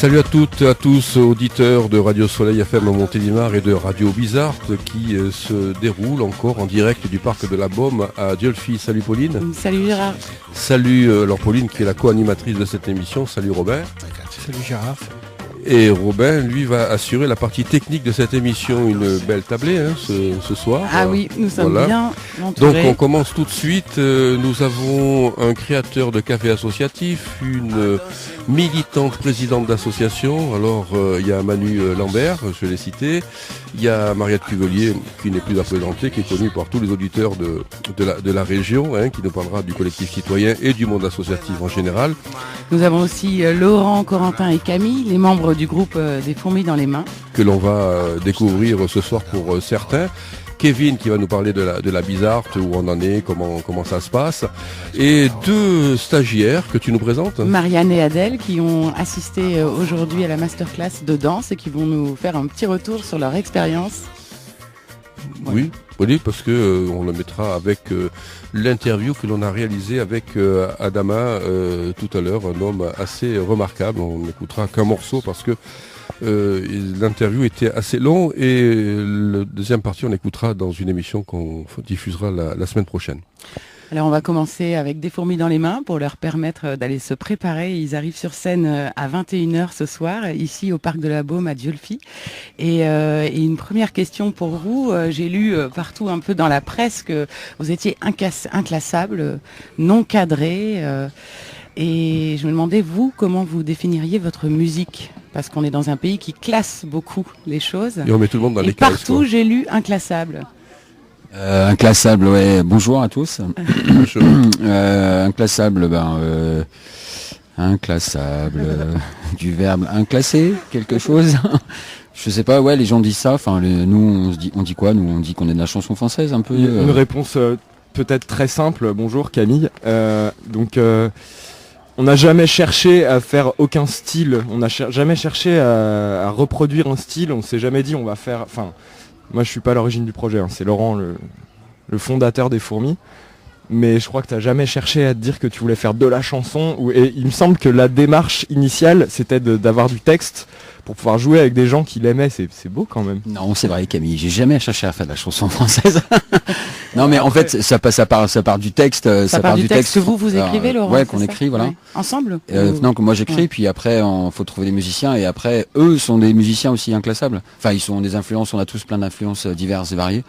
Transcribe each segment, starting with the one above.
Salut à toutes et à tous, auditeurs de Radio Soleil FM à Montélimar et de Radio Bizarre qui se déroule encore en direct du parc de la Baume à Dieulfi. Salut Pauline. Salut Gérard. Salut alors Pauline qui est la co-animatrice de cette émission. Salut Robert. Salut Gérard. Et Robin, lui, va assurer la partie technique de cette émission. Une belle tablée ce soir. Ah oui, nous sommes bien Donc entourés. on commence tout de suite. Nous avons un créateur de café associatif, une militante présidente d'association. Alors il y a Manu Lambert, je l'ai cité. Il y a Mariette Cuvelier, qui n'est plus à présenter, qui est connue par tous les auditeurs de la région, qui nous parlera du collectif citoyen et du monde associatif en général. Nous avons aussi Laurent, Corentin et Camille, les membres du groupe des Fourmis dans les mains. Que l'on va découvrir ce soir pour certains. Kevin qui va nous parler de la Bizarre, où on en est, comment ça se passe. Et deux stagiaires que tu nous présentes. Marianne et Adèle qui ont assisté aujourd'hui à la masterclass de danse et qui vont nous faire un petit retour sur leur expérience. Voilà. Oui, parce que on le mettra avec l'interview que l'on a réalisée avec Adama tout à l'heure, un homme assez remarquable. On n'écoutera qu'un morceau parce que l'interview était assez long et la deuxième partie on écoutera dans une émission qu'on diffusera la semaine prochaine. Alors on va commencer avec des fourmis dans les mains pour leur permettre d'aller se préparer. Ils arrivent sur scène à 21h ce soir, ici au Parc de la Baume à Dieulfi. Et une première question pour vous. J'ai lu partout un peu dans la presse que vous étiez inclassable, non cadré. Et je me demandais, vous, comment vous définiriez votre musique ? Parce qu'on est dans un pays qui classe beaucoup les choses. Et on met tout le monde dans les cases. Partout, quoi. J'ai lu inclassable. Inclassable, ouais. Bonjour à tous. Inclassable, inclassable, du verbe inclassé, quelque chose. Je sais pas, ouais, les gens disent ça. Enfin, nous, on dit quoi ? Nous, on dit qu'on est de la chanson française, un peu. Une réponse peut-être très simple. Bonjour Camille. On n'a jamais cherché à faire aucun style. On n'a jamais cherché à reproduire un style. On s'est jamais dit on va faire. Enfin, moi je suis pas à l'origine du projet. C'est Laurent, le fondateur des Fourmis. Mais je crois que tu n'as jamais cherché à te dire que tu voulais faire de la chanson. Et il me semble que la démarche initiale, c'était d'avoir du texte pour pouvoir jouer avec des gens qui l'aimaient. C'est beau quand même. Non, c'est vrai Camille, j'ai jamais cherché à faire de la chanson française. Non mais après, en fait, ça part du texte. Ça part du texte que vous écrivez, Laurent. Ouais, qu'on écrit, voilà. Ouais. Ensemble Non, que moi j'écris, puis après, faut trouver des musiciens, et après, eux sont des musiciens aussi inclassables. Enfin, ils sont des influences, on a tous plein d'influences diverses et variées.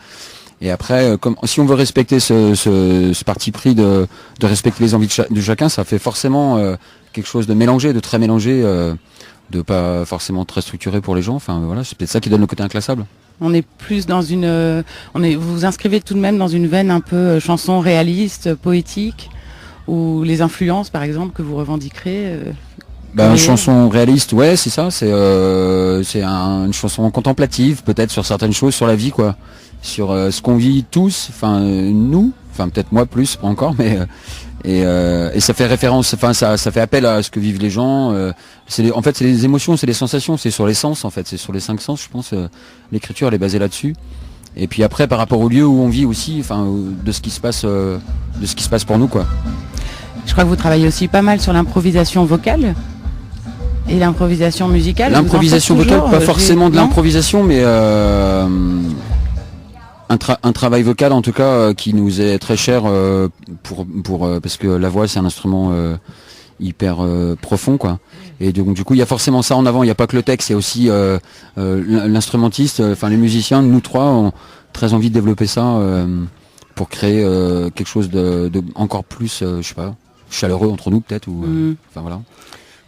Et après, si on veut respecter ce parti pris de respecter les envies de chacun, ça fait forcément quelque chose de mélangé, de très mélangé, de pas forcément très structuré pour les gens. Enfin voilà, c'est peut-être ça qui donne le côté inclassable. On est plus dans vous vous inscrivez tout de même dans une veine un peu chanson réaliste, poétique, ou les influences par exemple que vous revendiquerez. Une chanson réaliste, ouais, c'est ça. C'est une chanson contemplative, peut-être sur certaines choses, sur la vie, quoi, sur ce qu'on vit tous. Enfin nous, enfin peut-être moi plus, pas encore, mais et ça fait référence. Enfin ça fait appel à ce que vivent les gens. En fait, c'est les émotions, c'est les sensations, c'est sur les sens en fait, c'est sur les 5 sens, je pense. L'écriture elle est basée là-dessus. Et puis après, par rapport au lieu où on vit aussi, enfin de ce qui se passe pour nous, quoi. Je crois que vous travaillez aussi pas mal sur l'improvisation vocale. Et l'improvisation musicale. L'improvisation vocale, pas forcément de l'improvisation, mais un travail vocal en tout cas qui nous est très cher parce que la voix c'est un instrument hyper profond, quoi. Et donc du coup il y a forcément ça en avant. Il n'y a pas que le texte, il y a aussi l'instrumentiste, enfin les musiciens. Nous trois ont très envie de développer ça pour créer quelque chose de encore plus, je sais pas, chaleureux entre nous peut-être, ou enfin voilà.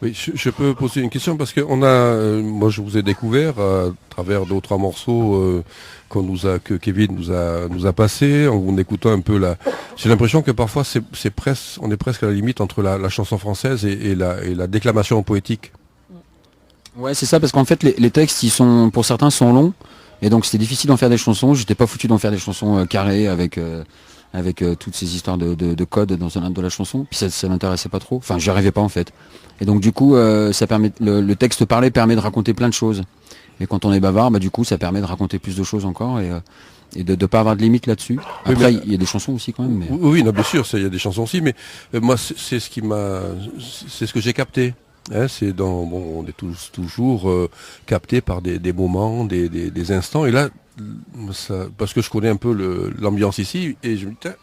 Oui, je peux poser une question parce que moi je vous ai découvert à travers d'autres morceaux que Kevin nous a passé en écoutant un peu j'ai l'impression que parfois on est presque à la limite entre la chanson française et la déclamation poétique. Ouais, c'est ça, parce qu'en fait les textes pour certains sont longs et donc c'était difficile d'en faire des chansons. J'étais pas foutu d'en faire des chansons carrées avec toutes ces histoires de codes dans un de la chanson, puis ça m'intéressait pas trop, enfin j'y arrivais pas en fait. Et donc du coup ça permet le texte parlé permet de raconter plein de choses. Et quand on est bavard, du coup ça permet de raconter plus de choses encore et de pas avoir de limite là-dessus. Après il y a des chansons aussi quand même. Oui, non, bien sûr, il y a des chansons aussi, mais moi c'est ce que j'ai capté. Hein, on est toujours capté par des moments, des instants. Et là, parce que je connais un peu l'ambiance ici, et je me dis, tiens,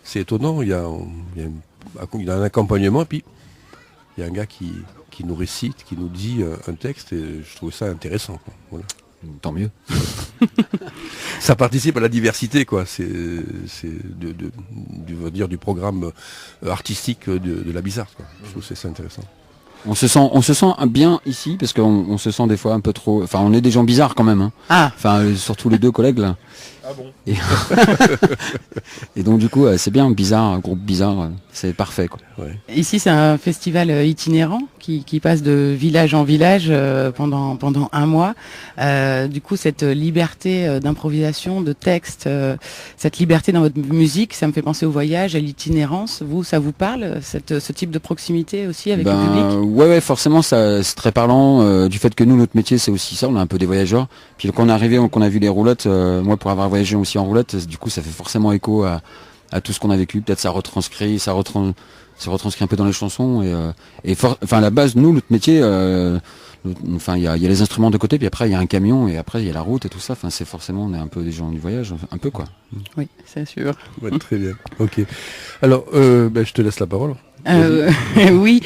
c'est étonnant, il y a un accompagnement, et puis il y a un gars qui nous récite, qui nous dit un texte, et je trouve ça intéressant, quoi. Voilà. Tant mieux. Ça participe à la diversité, quoi. C'est du programme artistique de la Bizarre, quoi. Je trouve que c'est intéressant. On se sent bien ici parce qu'on se sent des fois un peu trop. Enfin, on est des gens bizarres quand même. Hein. Ah. Enfin, surtout les deux collègues là. Ah bon. Et donc du coup, c'est bien, bizarre, groupe bizarre, c'est parfait quoi. Ouais. Ici, c'est un festival itinérant qui passe de village en village pendant un mois. Du coup, cette liberté d'improvisation, de texte, cette liberté dans votre musique, ça me fait penser au voyage, à l'itinérance. Vous, ça vous parle, ce type de proximité aussi avec le public? Ouais, forcément, ça c'est très parlant du fait que nous, notre métier, c'est aussi ça. On est un peu des voyageurs. Puis quand on est arrivé, qu'on a vu les roulottes, moi, pour avoir voyagé aussi en roulotte, du coup, ça fait forcément écho à tout ce qu'on a vécu. Peut-être ça retranscrit un peu dans les chansons à la base, nous, notre métier, il y a les instruments de côté, puis après il y a un camion et après il y a la route et tout ça. Enfin, c'est forcément, on est un peu des gens du voyage, un peu quoi. Oui, c'est sûr. Ouais, très bien. Ok. Alors, je te laisse la parole. Oui,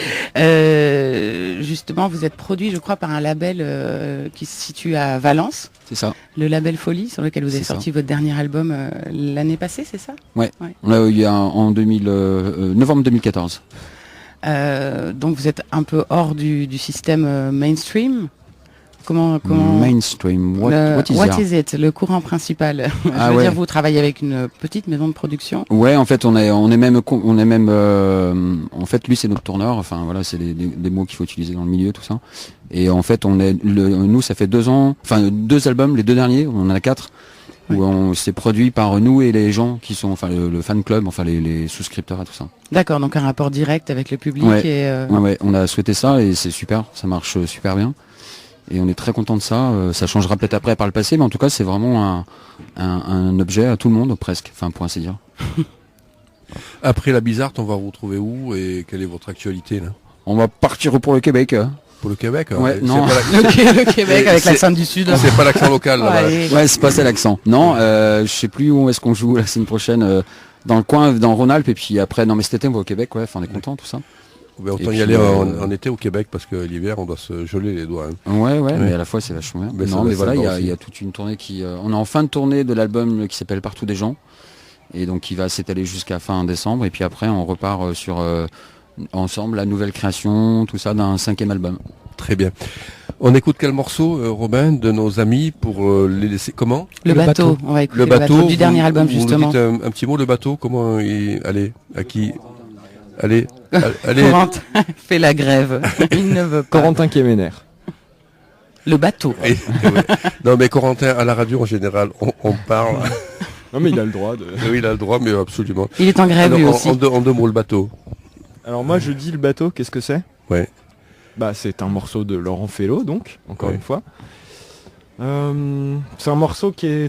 justement, vous êtes produit, je crois, par un label qui se situe à Valence. C'est ça. Le label Folie, sur lequel vous avez sorti votre dernier album l'année passée, c'est ça? Ouais. On l'a eu en novembre 2014. Donc vous êtes un peu hors du système mainstream. Comment Mainstream, what is it? Le courant principal. Je veux dire, vous travaillez avec une petite maison de production. Ouais, en fait, on est même, en fait, lui c'est notre tourneur. Enfin voilà, c'est des mots qu'il faut utiliser dans le milieu, tout ça. Et en fait, nous, ça fait 2 ans, enfin 2 albums, les 2 derniers, on en a 4, où on s'est produit par nous et les gens qui sont, enfin le fan club, enfin les souscripteurs et tout ça. D'accord, donc un rapport direct avec le public. Ouais, on a souhaité ça et c'est super, ça marche super bien. Et on est très content de ça. Ça changera peut-être après par le passé, mais en tout cas, c'est vraiment un objet à tout le monde, presque. Enfin, pour ainsi dire. Après la Bizarre, on va vous retrouver où et quelle est votre actualité là? On va partir pour le Québec. Pour le Québec? Ouais, non. Le Québec avec l'accent du Sud. C'est pas l'accent local là-bas. Ouais, c'est pas ça l'accent. Non, je sais plus où est-ce qu'on joue la semaine prochaine. Dans le coin, dans Rhône-Alpes, et puis après, non, mais cet été, on va au Québec, ouais. Enfin, on est content, tout ça. Autant y aller en été au Québec parce que l'hiver on doit se geler les doigts. Hein. Ouais, mais à la fois c'est vachement bien. Mais voilà, il y a toute une tournée on est en fin de tournée de l'album qui s'appelle Partout des gens. Et donc qui va s'étaler jusqu'à fin décembre. Et puis après on repart sur ensemble la nouvelle création, tout ça d'un 5e album. Très bien. On écoute quel morceau, Robin, de nos amis pour les laisser. Comment? Le bateau. On va écouter le bateau du dernier album justement. Vous nous dites un petit mot, le bateau. Comment allez, à qui? Allez. Corentin fait la grève. Il ne veut pas. Corentin qui est vénère. Le bateau. Ouais. Non mais Corentin, à la radio en général, on parle. Non mais il a le droit Oui, il a le droit, mais absolument. Il est en grève lui aussi. En 2 mots, le bateau. Alors moi je dis le bateau, qu'est-ce que c'est? Ouais. Bah c'est un morceau de Laurent Fellow, donc, encore une fois. C'est un morceau qui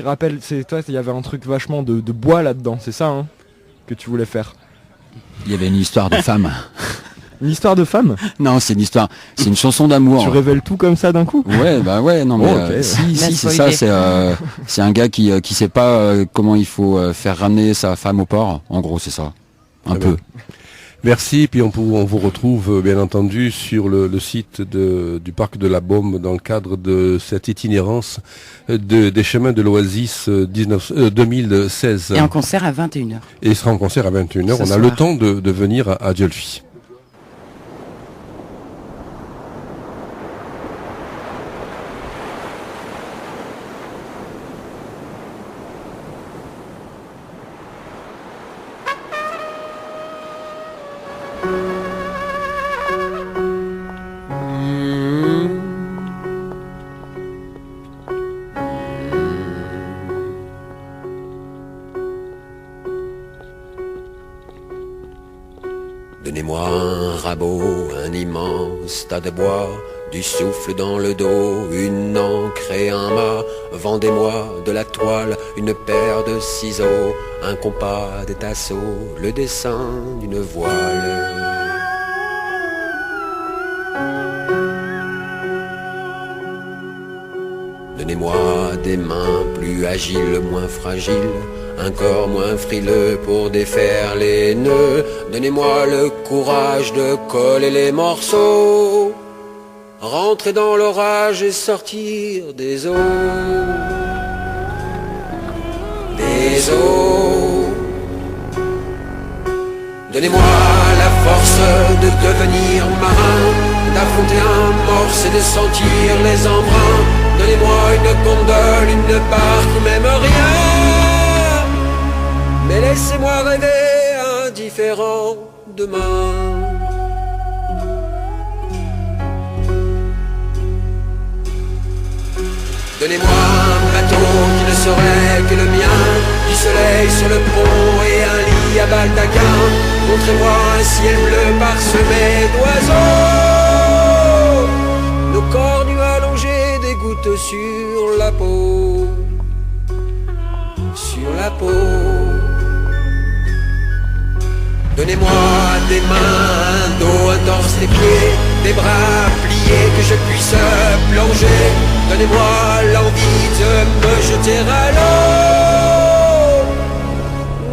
rappelle, il y avait un truc vachement de bois là-dedans, c'est ça hein, que tu voulais faire? Il y avait une histoire de femme. Une histoire de femme? Non, c'est une chanson d'amour. Tu révèles tout comme ça d'un coup? Ouais, non mais si c'est ça, c'est un gars qui sait pas comment il faut faire ramener sa femme au port. En gros, c'est ça. Un peu. Merci, puis on vous retrouve bien entendu sur le site du Parc de la Baume dans le cadre de cette itinérance des chemins de l'Oasis 2016. Et en concert à 21h. Et il sera en concert à 21h. On a le temps de venir à Dieulfi. Donnez-moi un rabot, un immense tas de bois, du souffle dans le dos, une ancre et un mât. Vendez-moi de la toile, une paire de ciseaux, un compas, des tasseaux, le dessin d'une voile. Donnez-moi des mains plus agiles, moins fragiles, un corps moins frileux pour défaire les nœuds. Donnez-moi le courage de coller les morceaux, rentrer dans l'orage et sortir des eaux. Des eaux. Donnez-moi la force de devenir marin, d'affronter un morse et de sentir les embruns. Donnez-moi une gondole, une barque ou même rien, mais laissez-moi rêver indifférent demain. Donnez-moi un bateau qui ne serait que le mien, du soleil sur le pont et un lit à baldaquin. Montrez-moi un ciel bleu parsemé d'oiseaux, nos corps nus allongés, des gouttes sur la peau. Sur la peau. Donnez-moi des mains, un dos, un torse, des pieds, des bras pliés que je puisse plonger. Donnez-moi l'envie de me jeter à l'eau,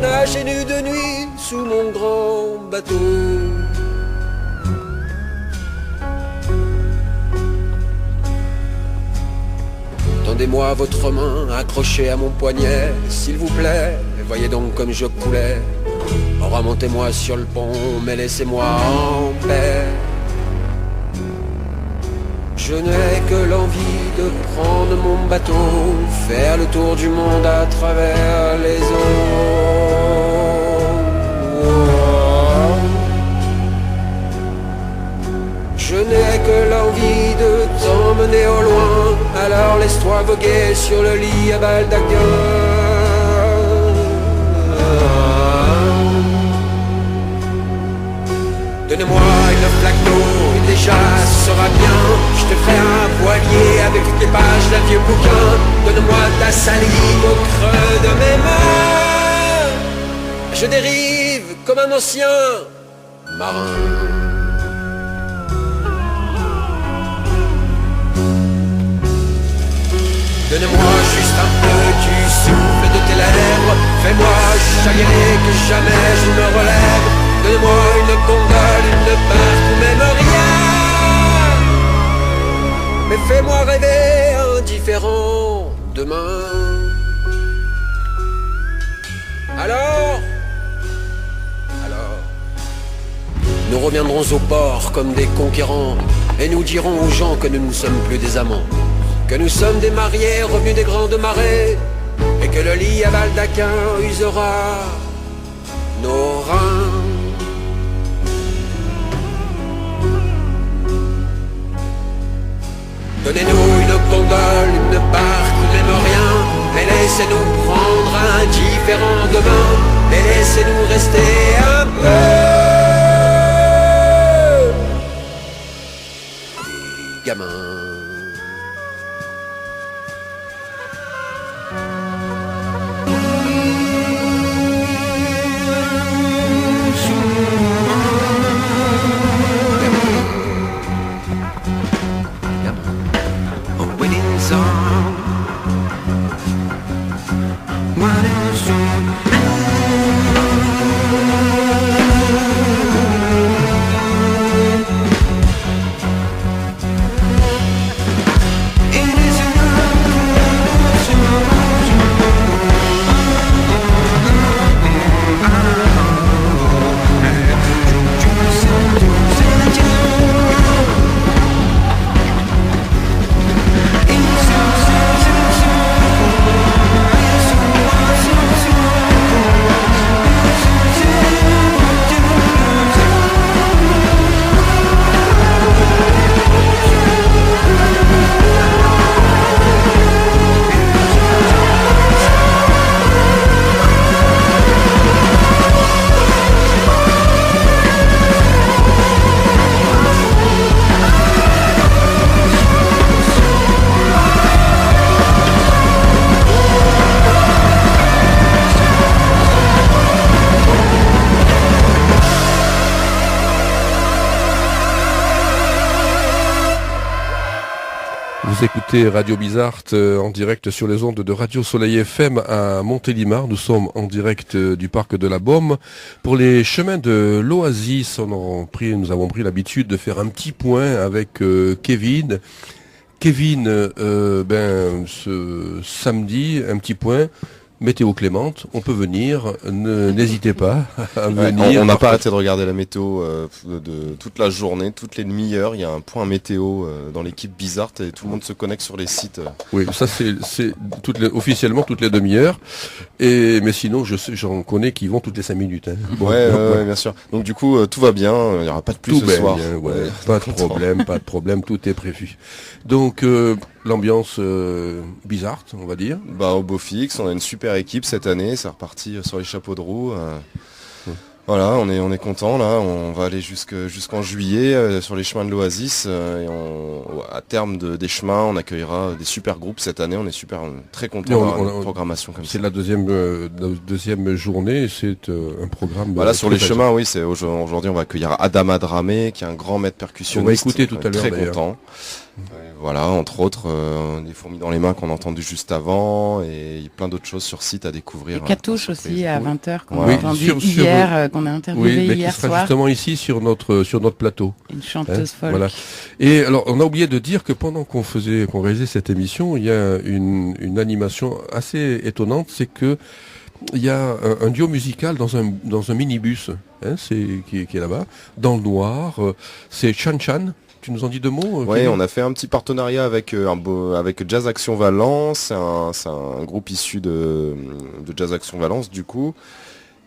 nager nu de nuit sous mon grand bateau. Tendez-moi votre main accrochée à mon poignet, s'il vous plaît, voyez donc comme je coulais. Remontez-moi sur le pont, mais laissez-moi en paix. Je n'ai que l'envie de prendre mon bateau, faire le tour du monde à travers les eaux. Je n'ai que l'envie de t'emmener au loin, alors laisse-toi voguer sur le lit à baldaquin. Donnez-moi une flaque d'eau et déjà ce sera bien. Je te ferai un voilier avec toutes les pages d'un vieux bouquin. Donne-moi ta salive au creux de mes mains. Je dérive comme un ancien marin. Donne-moi juste un peu du souffle de tes lèvres. Fais-moi chavirer que jamais je me relève. Donne-moi une gondole, une barque ou même rien, mais fais-moi rêver indifférent demain. Alors, nous reviendrons au port comme des conquérants, et nous dirons aux gens que nous ne sommes plus des amants, que nous sommes des mariés revenus des grandes marées, et que le lit à baldaquin usera nos reins. Donnez-nous une gondole, une barque ou même rien, mais laissez-nous prendre indifférent demain, mais laissez-nous rester un peu des gamins. Vous écoutez Radio Bizarre en direct sur les ondes de Radio Soleil FM à Montélimar. Nous sommes en direct du parc de la Baume. Pour les chemins de l'Oasis, nous avons pris l'habitude de faire un petit point avec Kevin. Kevin, ce samedi, un petit point. Météo clémente, on peut venir, n'hésitez pas à venir. On n'a pas arrêté de regarder la météo de toute la journée, toutes les demi-heures. Il y a un point météo dans l'équipe Bizarre et tout le monde se connecte sur les sites. Oui, ça c'est officiellement toutes les demi-heures. Mais sinon, j'en connais qui vont toutes les 5 minutes. Hein. Bon, ouais, bien sûr. Donc du coup, tout va bien. Il n'y aura pas de pluie ce soir. Bien, pas de problème, tout est prévu. Donc l'ambiance Bizarre, on va dire. Au beau fixe, on a une super équipe cette année, c'est reparti sur les chapeaux de roue. Voilà, on est content là, on va aller jusqu'en juillet sur les chemins de l'Oasis et à terme des chemins, on accueillera des super groupes cette année. On est très content d'avoir une programmation comme ça. C'est la deuxième journée, c'est un programme. Voilà, sur les chemins, oui, c'est aujourd'hui on va accueillir Adama Dramé, qui est un grand maître percussionniste. On va écouter tout à l'heure. Très content. Voilà, entre autres, des fourmis dans les mains qu'on a entendu juste avant et plein d'autres choses sur site à découvrir. Et Catouche aussi à 20h qu'on a entendu hier, qu'on a interviewé hier qui sera soir. Justement ici sur notre plateau. Une chanteuse folk. Voilà. Et alors, on a oublié de dire que pendant qu'on réalisait cette émission, il y a une animation assez étonnante, c'est que il y a un duo musical dans un minibus, qui est là-bas, dans le noir. C'est Chan Chan. Tu nous en dis 2 mots? Oui, on a fait un petit partenariat avec Jazz Action Valence. C'est un groupe issu de Jazz Action Valence, du coup,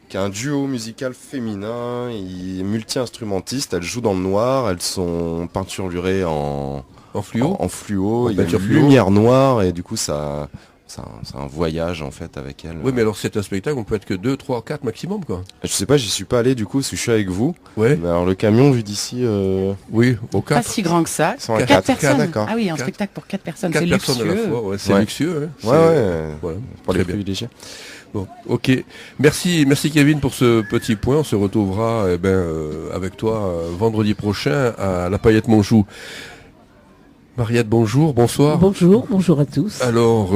qui est un duo musical féminin. Il est multi-instrumentiste. Elles jouent dans le noir. Elles sont peinturlurées en fluo. En fluo. Il y a une lumière noire et du coup, c'est un voyage en fait avec elle. Oui, mais alors c'est un spectacle, on peut être que 2, 3, 4 maximum quoi. Je sais pas, j'y suis pas allé du coup, parce que je suis avec vous. Ouais. Mais alors le camion vu d'ici. Oui, au 4. Pas si grand que ça. 4 personnes. D'accord. Ah oui, un spectacle pour 4 personnes. 4 c'est personnes luxueux. à la fois, c'est luxueux. Ouais. Voilà. Pour les privilégiés. Bon, ok. Merci Kevin pour ce petit point. On se retrouvera avec toi vendredi prochain à la Paillette Monjou. Mariette, bonjour, bonsoir. Bonjour à tous. Alors,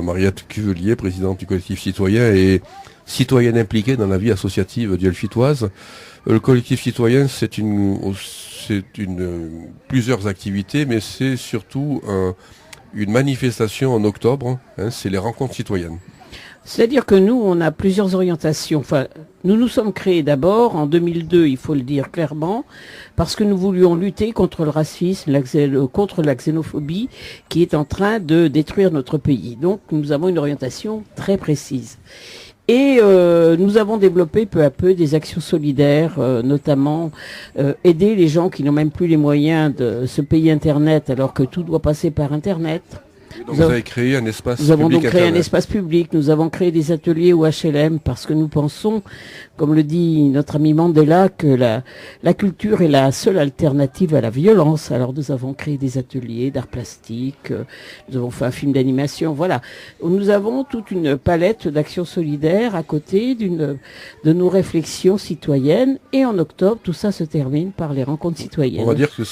Mariette Cuvelier, présidente du collectif citoyen et citoyenne impliquée dans la vie associative dielfitoise. Le collectif citoyen, c'est plusieurs activités, mais c'est surtout une manifestation en octobre. C'est les rencontres citoyennes. C'est-à-dire que nous, on a plusieurs orientations. Enfin, nous nous sommes créés d'abord en 2002, il faut le dire clairement, parce que nous voulions lutter contre le racisme, contre la xénophobie qui est en train de détruire notre pays. Donc, nous avons une orientation très précise. Et nous avons développé peu à peu des actions solidaires, notamment aider les gens qui n'ont même plus les moyens de se payer Internet alors que tout doit passer par Internet. Donc vous avez créé un espace public. Nous avons donc créé Internet. un espace public, nous avons créé des ateliers au HLM parce que nous pensons, comme le dit notre ami Mandela, que la culture est la seule alternative à la violence. Alors nous avons créé des ateliers d'art plastique, nous avons fait un film d'animation, voilà. Nous avons toute une palette d'actions solidaires à côté de nos réflexions citoyennes et en octobre, tout ça se termine par les rencontres citoyennes. On va dire que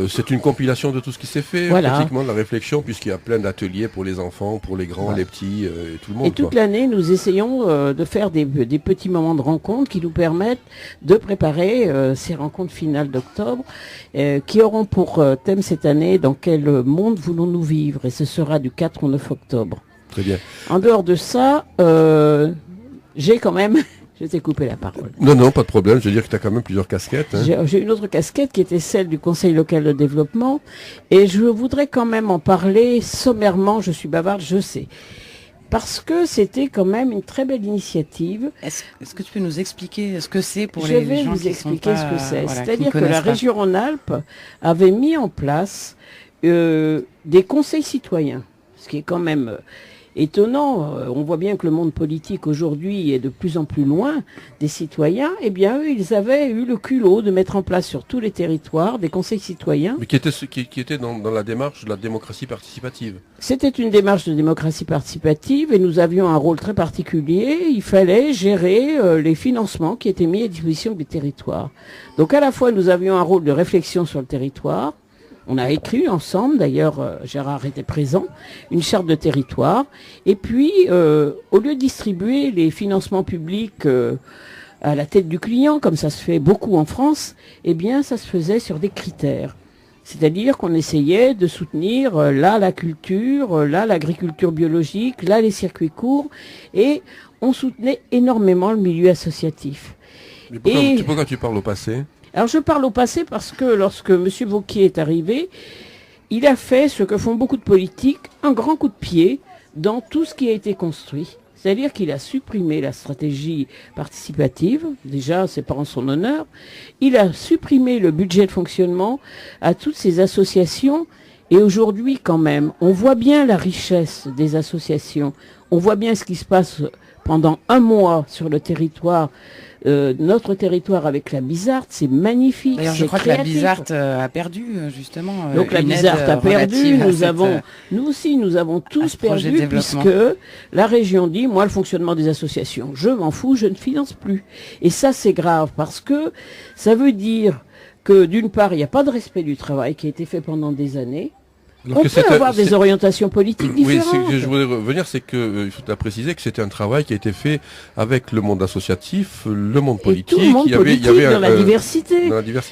c'est une compilation de tout ce qui s'est fait, pratiquement de la réflexion, puisqu'il y a plein d'ateliers pour les enfants, pour les grands, les petits, et tout le monde. Et toute l'année, nous essayons de faire des petits moments de rencontre qui nous permettent de préparer ces rencontres finales d'octobre, qui auront pour thème cette année « Dans quel monde voulons-nous vivre ?» Et ce sera du 4 au 9 octobre. Très bien. En dehors de ça, j'ai quand même... Je t'ai coupé la parole. Non, pas de problème. Je veux dire que tu as quand même plusieurs casquettes. J'ai une autre casquette qui était celle du Conseil local de développement. Et je voudrais quand même en parler sommairement. Je suis bavarde, je sais. Parce que c'était quand même une très belle initiative. Est-ce que tu peux nous expliquer ce que c'est pour les gens qui sont pas... Je vais vous expliquer ce que c'est. C'est-à-dire que la région Rhône-Alpes avait mis en place des conseils citoyens. Ce qui est quand même... étonnant, on voit bien que le monde politique aujourd'hui est de plus en plus loin des citoyens, eh bien eux, ils avaient eu le culot de mettre en place sur tous les territoires des conseils citoyens. Mais qui était dans la démarche de la démocratie participative. C'était une démarche de démocratie participative et nous avions un rôle très particulier, il fallait gérer les financements qui étaient mis à disposition des territoires. Donc à la fois nous avions un rôle de réflexion sur le territoire, On a écrit ensemble, d'ailleurs Gérard était présent, une charte de territoire. Et puis, au lieu de distribuer les financements publics à la tête du client, comme ça se fait beaucoup en France, eh bien ça se faisait sur des critères. C'est-à-dire qu'on essayait de soutenir là la culture, là l'agriculture biologique, là les circuits courts, et on soutenait énormément le milieu associatif. Mais pourquoi tu parles au passé? Alors je parle au passé parce que lorsque M. Wauquiez est arrivé, il a fait ce que font beaucoup de politiques, un grand coup de pied dans tout ce qui a été construit. C'est-à-dire qu'il a supprimé la stratégie participative, déjà c'est pas en son honneur, il a supprimé le budget de fonctionnement à toutes ces associations, et aujourd'hui quand même, on voit bien la richesse des associations, on voit bien ce qui se passe pendant un mois sur le territoire, notre territoire avec la Bizarte, c'est magnifique. D'ailleurs, je crois que la Bizarte a perdu, justement. Donc la Bizarte a perdu, nous aussi, nous avons tous perdu, puisque la région dit, moi, le fonctionnement des associations, je m'en fous, je ne finance plus. Et ça, c'est grave, parce que ça veut dire que, d'une part, il n'y a pas de respect du travail qui a été fait pendant des années. On peut avoir des orientations politiques différentes. Oui, ce que je voudrais revenir, c'est que il faut préciser que c'était un travail qui a été fait avec le monde associatif, le monde politique. Et tout le monde politique dans la diversité.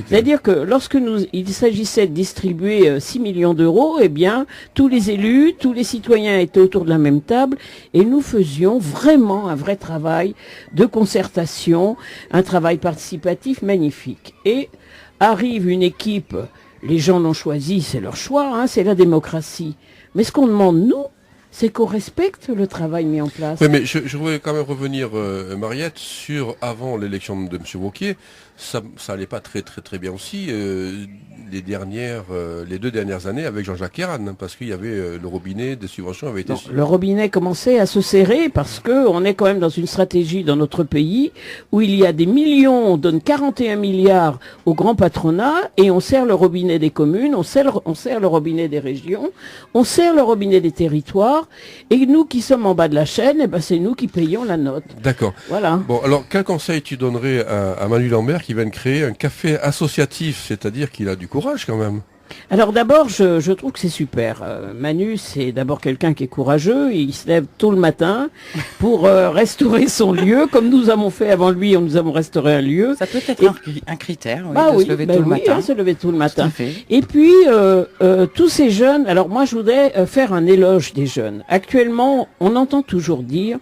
C'est-à-dire que lorsque il s'agissait de distribuer 6 millions d'euros, eh bien, tous les élus, tous les citoyens étaient autour de la même table et nous faisions vraiment un vrai travail de concertation, un travail participatif magnifique. Et arrive une équipe. Les gens l'ont choisi, c'est leur choix, hein, c'est la démocratie. Mais ce qu'on demande, nous, c'est qu'on respecte le travail mis en place. Oui, mais je voudrais quand même revenir, Mariette, sur avant l'élection de M. Wauquiez, ça allait pas très bien aussi les 2 dernières années avec Jean-Jacques Herrane, parce qu'il y avait le robinet des subventions avait été... Non, le robinet commençait à se serrer parce que on est quand même dans une stratégie dans notre pays où il y a des millions, on donne 41 milliards au grand patronat et on serre le robinet des communes, on serre le robinet des régions, on serre le robinet des territoires et nous qui sommes en bas de la chaîne, eh ben c'est nous qui payons la note. D'accord. Voilà. Bon, alors quel conseil tu donnerais à Manu Lambert qui vient de créer un café associatif, c'est-à-dire qu'il a du courage quand même? Alors d'abord, je trouve que c'est super. Manu, c'est d'abord quelqu'un qui est courageux. Il se lève tôt le matin pour restaurer son lieu, comme nous avons fait avant lui. Nous avons restauré un lieu. Ça peut être un critère, oui, de se lever tôt le matin. Se lever tôt le matin. Et puis tous ces jeunes. Alors moi, je voudrais faire un éloge des jeunes. Actuellement, on entend toujours dire.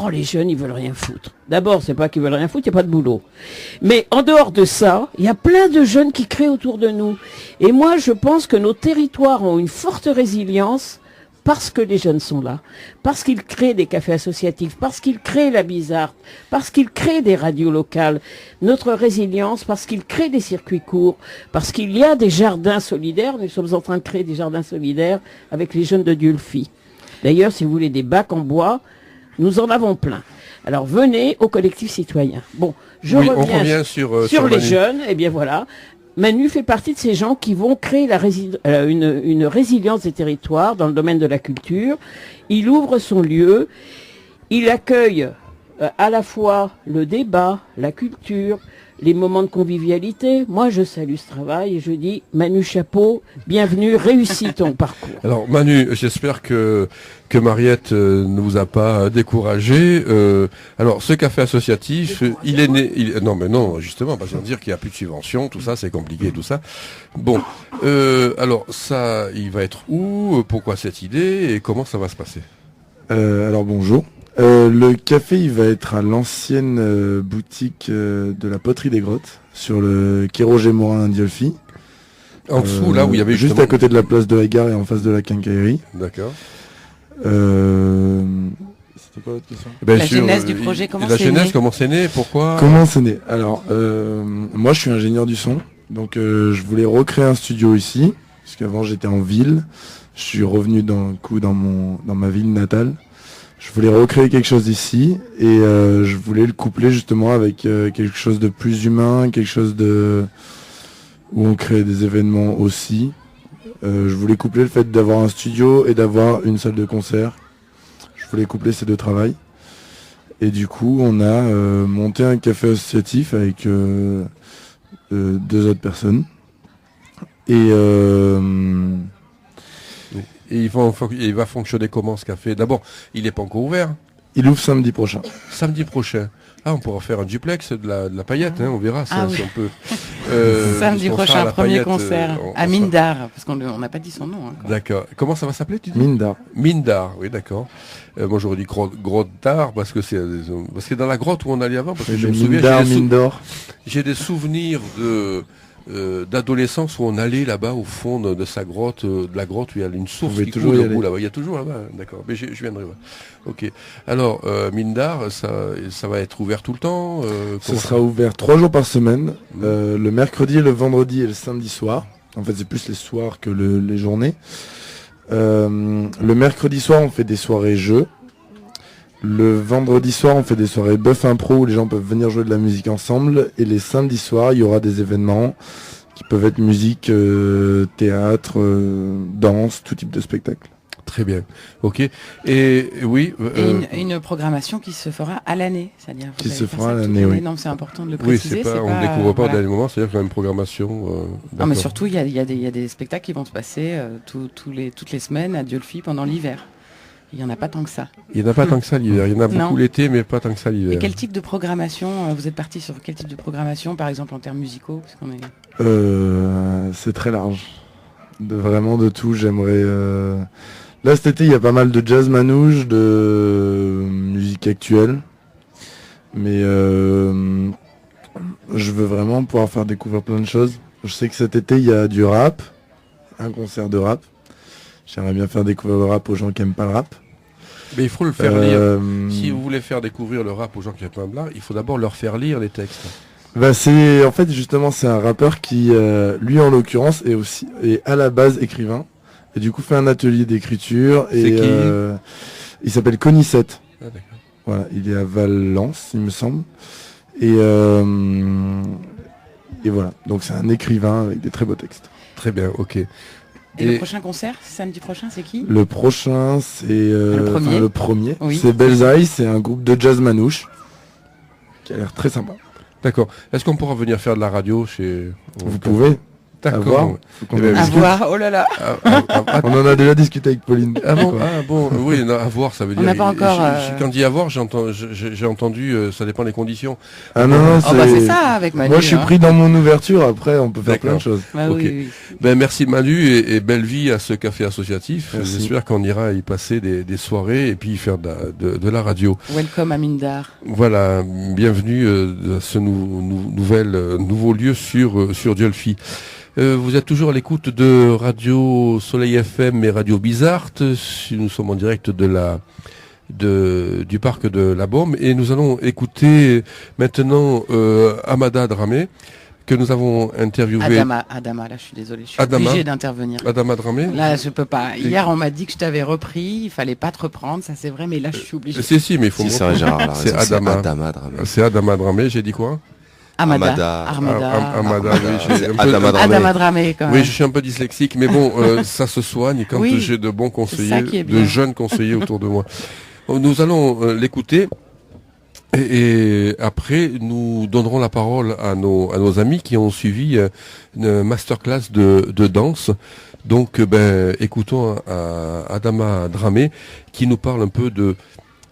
Oh, les jeunes, ils veulent rien foutre. D'abord, c'est pas qu'ils veulent rien foutre, il n'y a pas de boulot. Mais en dehors de ça, il y a plein de jeunes qui créent autour de nous. Et moi, je pense que nos territoires ont une forte résilience parce que les jeunes sont là. Parce qu'ils créent des cafés associatifs, parce qu'ils créent la Bizarte, parce qu'ils créent des radios locales. Notre résilience, parce qu'ils créent des circuits courts, parce qu'il y a des jardins solidaires. Nous sommes en train de créer des jardins solidaires avec les jeunes de Diulfi. D'ailleurs, si vous voulez des bacs en bois, nous en avons plein. Alors venez au collectif citoyen. Bon, on revient sur les jeunes. Eh bien voilà, Manu fait partie de ces gens qui vont créer une résilience des territoires dans le domaine de la culture. Il ouvre son lieu, il accueille à la fois le débat, la culture, les moments de convivialité. Moi, je salue ce travail et je dis, Manu, chapeau, bienvenue, réussis ton parcours. Alors, Manu, j'espère que Mariette ne vous a pas découragé. Alors, ce café associatif, il est né... Non, justement, parce qu'on va dire qu'il n'y a plus de subventions, tout ça, c'est compliqué, tout ça. Bon, alors, ça, il va être où? Pourquoi cette idée? Et comment ça va se passer? Alors, bonjour. Le café, il va être à l'ancienne boutique de la poterie des Grottes, sur le quai Roger Morin à Diolfi. En dessous, là où il y avait juste à côté de la place de la gare et en face de la quincaillerie. D'accord. C'était quoi votre question? La genèse du projet, comment c'est né? La genèse, comment c'est né? Pourquoi? Comment c'est né? Alors, moi je suis ingénieur du son, donc je voulais recréer un studio ici, parce qu'avant j'étais en ville. Je suis revenu dans ma ville natale. Je voulais recréer quelque chose ici et je voulais le coupler justement avec quelque chose de plus humain, quelque chose où on crée des événements aussi. Je voulais coupler le fait d'avoir un studio et d'avoir une salle de concert. Je voulais coupler ces deux travails. Et du coup, on a monté un café associatif avec 2 autres personnes. Et Et il va fonctionner comment ce café? D'abord, il n'est pas encore ouvert. il ouvre samedi prochain. Samedi prochain. Ah, on pourra faire un duplex de la paillette, hein, on verra si oui. on peut. Samedi on fera prochain, la premier paillette, concert on à fera- Mindar, parce qu'on n'a pas dit son nom. Encore. D'accord. Comment ça va s'appeler, tu dis? Mindar. Mindar, oui, d'accord. Moi, j'aurais dit grotte d'art, parce que c'est dans la grotte où on allait avant, parce que je me souviens, Mindar, Mindor. j'ai des souvenirs d'adolescence où on allait là-bas au fond de sa grotte, de la grotte où il y a une source pouvez qui toujours coule y au bout aller. là-bas. Il y a toujours là-bas, d'accord. Mais je viendrai. Ouais. Ok. Alors, Mindar, ça va être ouvert tout le temps. Ce sera ouvert 3 jours par semaine, le mercredi, le vendredi et le samedi soir. En fait, c'est plus les soirs que les journées. Le mercredi soir, on fait des soirées jeux. Le vendredi soir, on fait des soirées bœuf impro où les gens peuvent venir jouer de la musique ensemble. Et les samedis soirs, il y aura des événements qui peuvent être musique, théâtre, danse, tout type de spectacle. Très bien. Ok. Et oui. Et une programmation qui se fera à l'année, c'est-à-dire Qui vous se allez faire fera ça à toute l'année, oui. Non, c'est important de le Oui, préciser. on ne découvre pas au voilà. dernier moment, c'est-à-dire qu'il y a une programmation. Non, mais d'accord. surtout, il y a des spectacles qui vont se passer toutes les semaines à Diolfi pendant l'hiver. Il n'y en a pas tant que ça. Il n'y en a pas tant que ça l'hiver. Il y en a beaucoup Non. l'été, mais pas tant que ça Et l'hiver. quel type de programmation vous êtes parti sur quel type de programmation, par exemple en termes musicaux parce qu'on est... C'est très large. Vraiment de tout, j'aimerais... Là cet été il y a pas mal de jazz manouche, de musique actuelle. Mais je veux vraiment pouvoir faire découvrir plein de choses. Je sais que cet été il y a du rap, un concert de rap. J'aimerais bien faire découvrir le rap aux gens qui aiment pas le rap. Mais il faut le faire lire. Si vous voulez faire découvrir le rap aux gens qui aiment pas le rap, il faut d'abord leur faire lire les textes. Bah c'est en fait justement c'est un rappeur qui lui en l'occurrence est à la base écrivain et du coup fait un atelier d'écriture et C'est qui il s'appelle Conicette. Ah, d'accord. Voilà, il est à Valence il me semble et voilà donc c'est un écrivain avec des très beaux textes. Très bien, ok. Et le prochain concert, samedi prochain, c'est qui? Le prochain c'est le premier Oui. c'est Belzaï, c'est un groupe de jazz manouche qui a l'air très sympa. D'accord. Est-ce qu'on pourra venir faire de la radio chez... Vous pouvez. D'accord. Faut qu'on Eh ben, en À discute. voir, oh là là. On en a déjà discuté avec Pauline. Ah bon, oui, non, à voir, ça veut On dire. n'a pas encore, Quand on dit à voir, j'ai entendu, ça dépend des conditions. Ah non, Oh bah c'est ça avec Manu. Moi je suis hein. pris dans mon ouverture, après on peut faire D'accord. plein de choses. Bah Ok. oui. Ben merci Manu et belle vie à ce café associatif. Merci. J'espère qu'on ira y passer des soirées et puis faire de la radio. Welcome à Mindar. Voilà, bienvenue à ce nouveau lieu sur Diolfi. Vous êtes toujours à l'écoute de Radio Soleil FM et Radio Bizarre. Nous sommes en direct du parc de la Baume et nous allons écouter maintenant Amada Dramé que nous avons interviewé. Adama, là je suis désolée, je suis Adama. obligée d'intervenir. Adama Dramé. Là je peux pas. Hier on m'a dit que je t'avais repris, il fallait pas te reprendre, ça c'est vrai, mais là je suis obligée. Si, mais il faut Si me c'est vrai, Gérard, a C'est raison, Adama. Dramé. C'est Adama Dramé, j'ai dit quoi? Armada. Amada, oui, j'ai un peu- Adama Dramé. Adama Dramé quand même. Oui, je suis un peu dyslexique, mais bon, ça se soigne quand Oui, j'ai de bons ça conseillers, qui est de bien. jeunes conseillers autour de moi. Nous allons l'écouter et après nous donnerons la parole à nos amis qui ont suivi une masterclass de danse. Donc, écoutons Adama Dramé qui nous parle un peu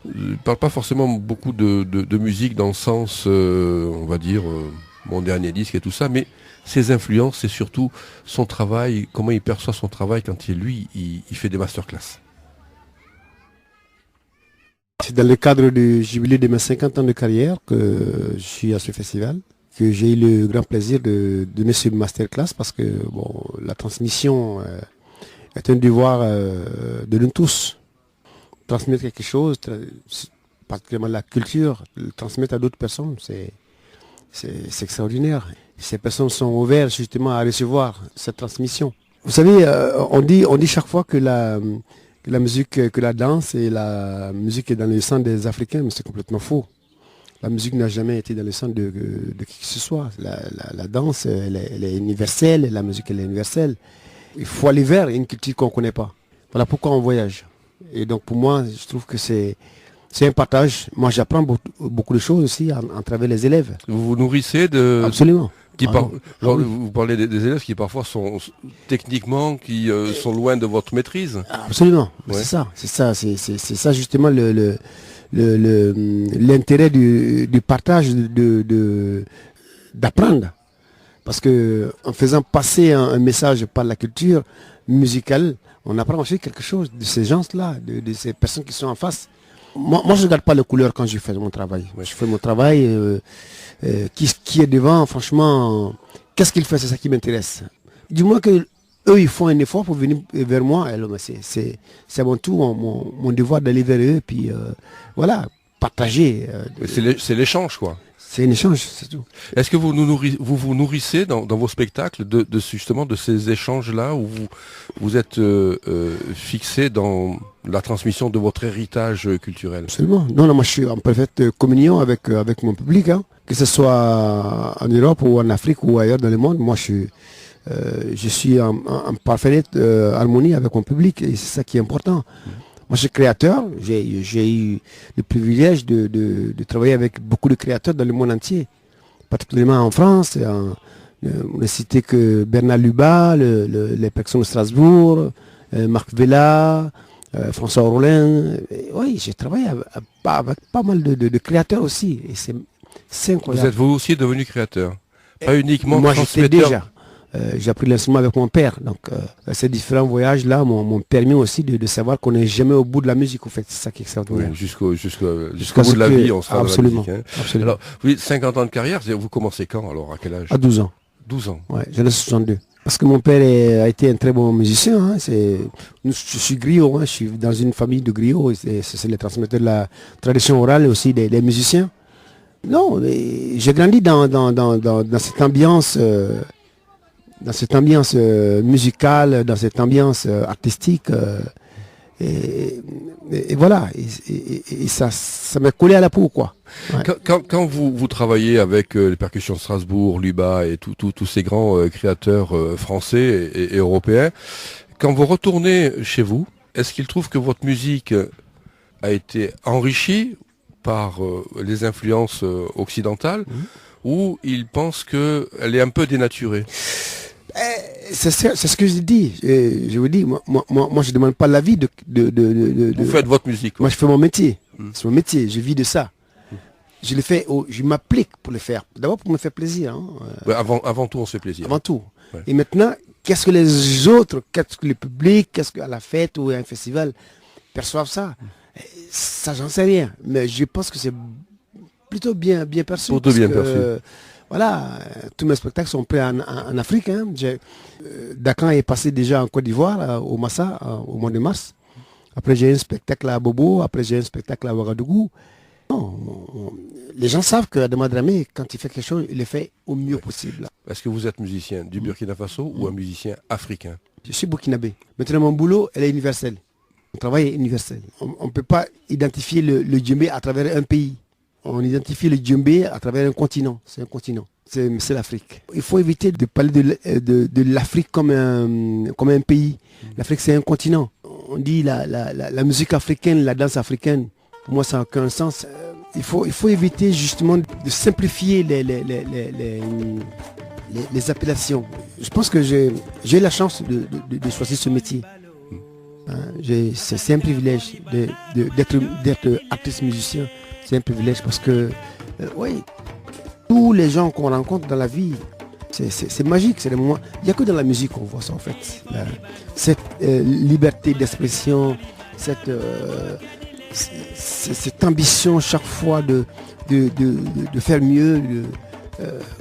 il parle pas forcément beaucoup de musique dans le sens, on va dire, mon dernier disque et tout ça, mais ses influences, c'est surtout son travail, comment il perçoit son travail quand il fait des masterclass. C'est dans le cadre du jubilé de mes 50 ans de carrière que je suis à ce festival, que j'ai eu le grand plaisir de donner ce masterclass parce que bon, la transmission est un devoir de nous tous. Transmettre quelque chose, particulièrement la culture, le transmettre à d'autres personnes, c'est extraordinaire. Ces personnes sont ouvertes justement à recevoir cette transmission. Vous savez, on dit chaque fois que la musique, que la danse et la musique est dans le sang des Africains, mais c'est complètement faux. La musique n'a jamais été dans le sang de qui que ce soit. La danse, elle est universelle, la musique, elle est universelle. Il faut aller vers une culture qu'on ne connaît pas. Voilà pourquoi on voyage. Et donc pour moi, je trouve que c'est un partage. Moi, j'apprends beaucoup de choses aussi à travers les élèves. Vous vous nourrissez de... Absolument. Alors, vous parlez des élèves qui parfois sont techniquement sont loin de votre maîtrise. Absolument, ouais. C'est ça justement l'intérêt du partage, d'apprendre. Parce que en faisant passer un message par la culture musicale, on apprend aussi quelque chose de ces gens-là, de ces personnes qui sont en face. Moi je ne regarde pas les couleurs quand je fais mon travail. Ouais. Je fais mon travail, qui est devant, franchement, qu'est-ce qu'il fait, c'est ça qui m'intéresse. Du moins que eux, ils font un effort pour venir vers moi. Alors, c'est avant tout mon devoir d'aller vers eux, puis voilà, partager. C'est l'échange, quoi. C'est un échange, c'est tout. Est-ce que vous vous nourrissez dans vos spectacles justement de ces échanges-là, où vous êtes fixé dans la transmission de votre héritage culturel? Absolument. Non, moi je suis en parfaite communion avec mon public, hein. Que ce soit en Europe ou en Afrique ou ailleurs dans le monde. Moi je suis en parfaite harmonie avec mon public, et c'est ça qui est important. Moi, je suis créateur. J'ai eu le privilège de travailler avec beaucoup de créateurs dans le monde entier, particulièrement en France. On a cité que Bernard Lubat, les personnes de Strasbourg, Marc Vella, François Rollin. Oui, j'ai travaillé avec pas mal de créateurs aussi. Et c'est incroyable. Vous êtes vous aussi devenu créateur, pas uniquement moi, transmetteur. J'étais déjà. J'ai appris l'instrument avec mon père. Donc ces différents voyages-là m'ont permis aussi de savoir qu'on n'est jamais au bout de la musique. En fait, c'est ça qui est extraordinaire. Oui, jusqu'au bout de la vie, on sera absolument, dans la musique. Hein. Absolument. Alors, vous dites 50 ans de carrière, vous commencez quand alors? À quel âge? À 12 ans. 12 ans. Ouais, j'en ai 62. Parce que mon père a été un très bon musicien. Hein. Je suis griot, hein. Je suis dans une famille de griots. C'est le transmetteur de la tradition orale et aussi des musiciens. Non, j'ai grandi dans cette ambiance... dans cette ambiance musicale, dans cette ambiance artistique, et voilà, et ça m'a collé à la peau, quoi. Ouais. Quand vous travaillez avec les percussions de Strasbourg, Lubat et tous ces grands créateurs français et européens, quand vous retournez chez vous, est-ce qu'ils trouvent que votre musique a été enrichie par les influences occidentales, ou ils pensent qu'elle est un peu dénaturée? C'est ce que je dis. Je vous dis, moi je ne demande pas l'avis de... Vous faites votre musique. Moi je fais mon métier. C'est mon métier, je vis de ça. Je le fais, je m'applique pour le faire. D'abord pour me faire plaisir. Hein. Ouais, avant tout, on se fait plaisir. Avant tout. Ouais. Et maintenant, qu'est-ce que les autres, qu'est-ce que le public, qu'est-ce qu'à la fête ou à un festival perçoivent ça? Ça, j'en sais rien. Mais je pense que c'est plutôt bien perçu. Plutôt bien perçu. Voilà, tous mes spectacles sont prêts en Afrique. Hein. Dakan est passé déjà en Côte d'Ivoire, au Massa, au mois de mars. Après, j'ai un spectacle à Bobo. Après, j'ai un spectacle à Ouagadougou. Les gens savent qu'Adama Dramé, quand il fait quelque chose, il le fait au mieux possible. Est-ce que vous êtes musicien du Burkina Faso ou un musicien africain? Je suis burkinabé. Maintenant, mon boulot, elle est universelle. Mon travail est universel. On ne peut pas identifier le djembé à travers un pays. On identifie le djembé à travers un continent. C'est un continent. C'est l'Afrique. Il faut éviter de parler de l'Afrique comme un pays. L'Afrique, c'est un continent. On dit la musique africaine, la danse africaine. Pour moi, ça n'a aucun sens. Il faut éviter justement de simplifier les appellations. Je pense que j'ai la chance de choisir ce métier. C'est un privilège d'être artiste musicien. C'est un privilège parce que, oui, tous les gens qu'on rencontre dans la vie, c'est magique, c'est des moments. Il n'y a que dans la musique qu'on voit ça en fait. Cette liberté d'expression, cette ambition chaque fois de faire mieux,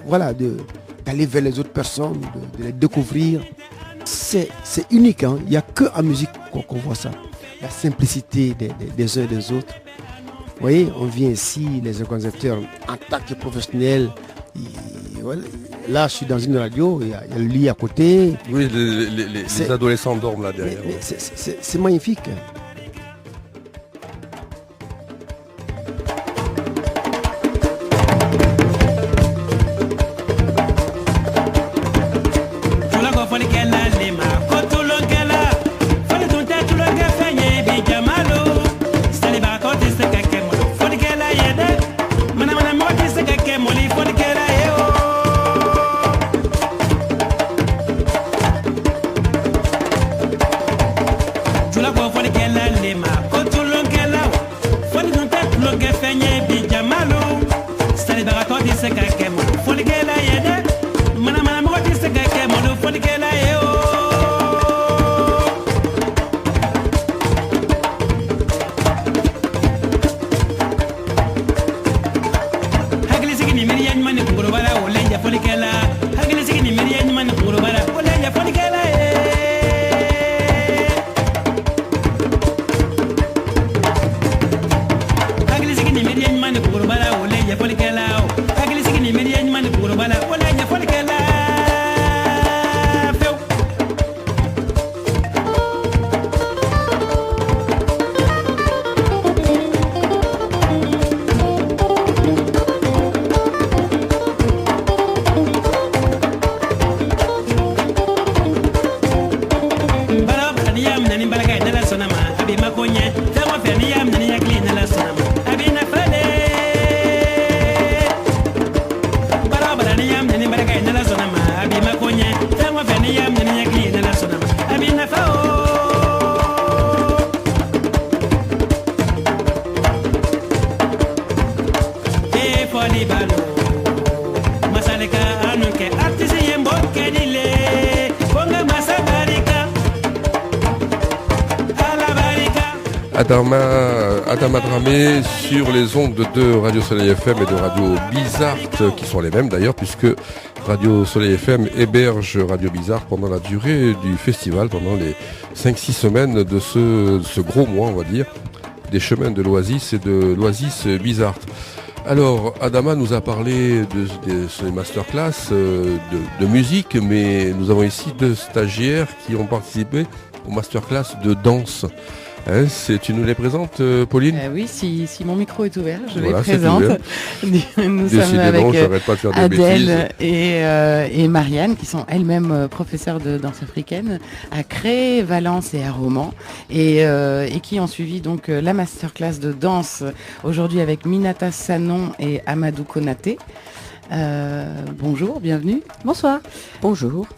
voilà, d'aller vers les autres personnes, de les découvrir. C'est unique, hein. Il n'y a que en musique qu'on voit ça. La simplicité des uns et des autres. Vous voyez, on vient ici, les organisateurs, en tant que professionnels. Voilà. Là, je suis dans une radio, il y a le lit à côté. Oui, les adolescents dorment là derrière. Mais c'est magnifique. Adama Dramé sur les ondes de Radio Soleil FM et de Radio Bizarre, qui sont les mêmes d'ailleurs, puisque Radio Soleil FM héberge Radio Bizarre pendant la durée du festival, pendant les 5-6 semaines de ce gros mois, on va dire, des chemins de l'Oasis et de l'Oasis Bizarre. Alors, Adama nous a parlé de ces masterclass de musique, mais nous avons ici 2 stagiaires qui ont participé au masterclass de danse. Hein, tu nous les présentes, Pauline? Oui, si mon micro est ouvert, je voilà, les présente. Nous sommes avec Adèle et Marianne, qui sont elles-mêmes professeurs de danse africaine à Cré, Valence et à Romans, et qui ont suivi donc la masterclass de danse aujourd'hui avec Minata Sanon et Amadou Konaté. Bonjour, bienvenue. Bonsoir. Bonjour.